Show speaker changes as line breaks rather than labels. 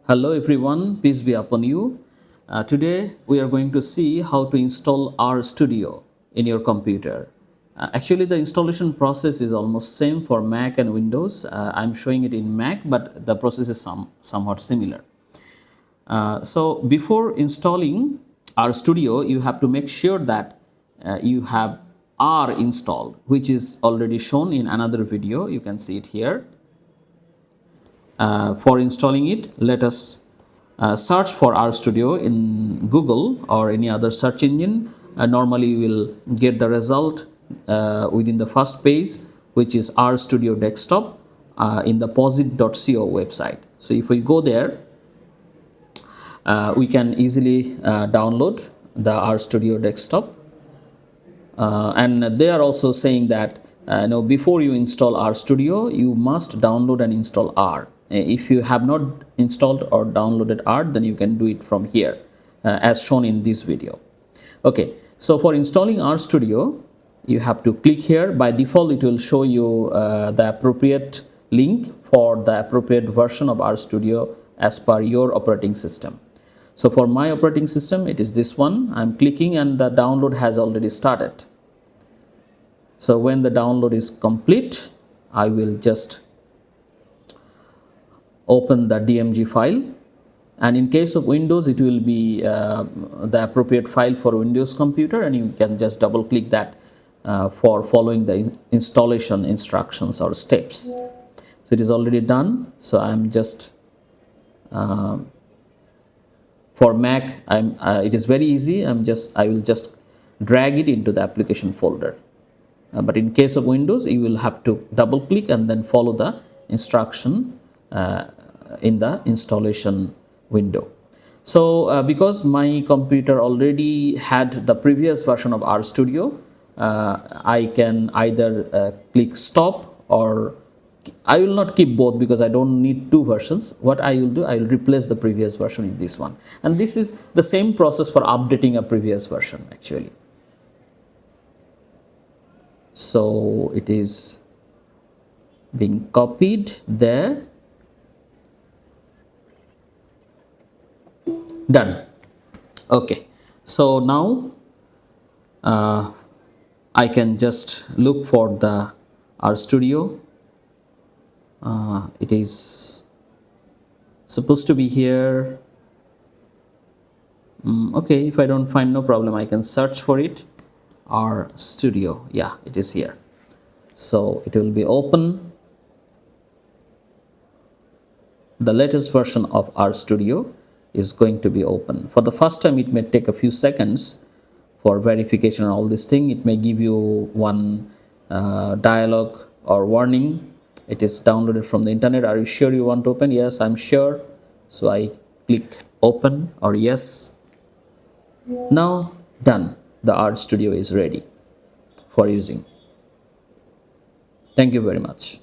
Hello everyone, peace be upon you. Today we are going to see how to install RStudio in your computer. Actually, the installation process is almost same for Mac and Windows. I'm showing it in Mac, but the process is somewhat similar. So before installing RStudio, you have to make sure that you have R installed, which is already shown in another video. You can see it here. For installing it, let us search for RStudio in Google or any other search engine. Normally you will get the result within the first page, which is RStudio desktop in the posit.co website. So if we go there, we can easily download the RStudio desktop, and they are also saying that before you install RStudio, you must download and install R. If you have not installed or downloaded R, then you can do it from here as shown in this video. Okay, so for installing RStudio, you have to click here. By default, it will show you the appropriate link for the appropriate version of RStudio as per your operating system. So for my operating system, it is this one. I'm clicking and the download has already started. So when the download is complete, I will just open the DMG file, and in case of Windows, it will be the appropriate file for Windows computer, and you can just double click that for following the installation instructions or steps. So it is already done. So I'm just for Mac, it is very easy. I will just drag it into the application folder. But in case of Windows, you will have to double click and then follow the instruction in the installation window. So because my computer already had the previous version of RStudio, I can either click stop, or I will not keep both because I don't need two versions. What I will do, I will replace the previous version in this one, and this is the same process for updating a previous version actually. So it is being copied there. Done. Okay, so now I can just look for the RStudio. It is supposed to be here. Okay, if I don't find, no problem, I can search for it. RStudio, yeah, it is here. So it will be open. The latest version of RStudio is going to be open. For the first time, it may take a few seconds for verification and all this thing. It may give you one dialog or warning. It is downloaded from the internet. Are you sure you want to open? Yes, I'm sure. So I click open or yes. Now done. The RStudio is ready for using. Thank you very much.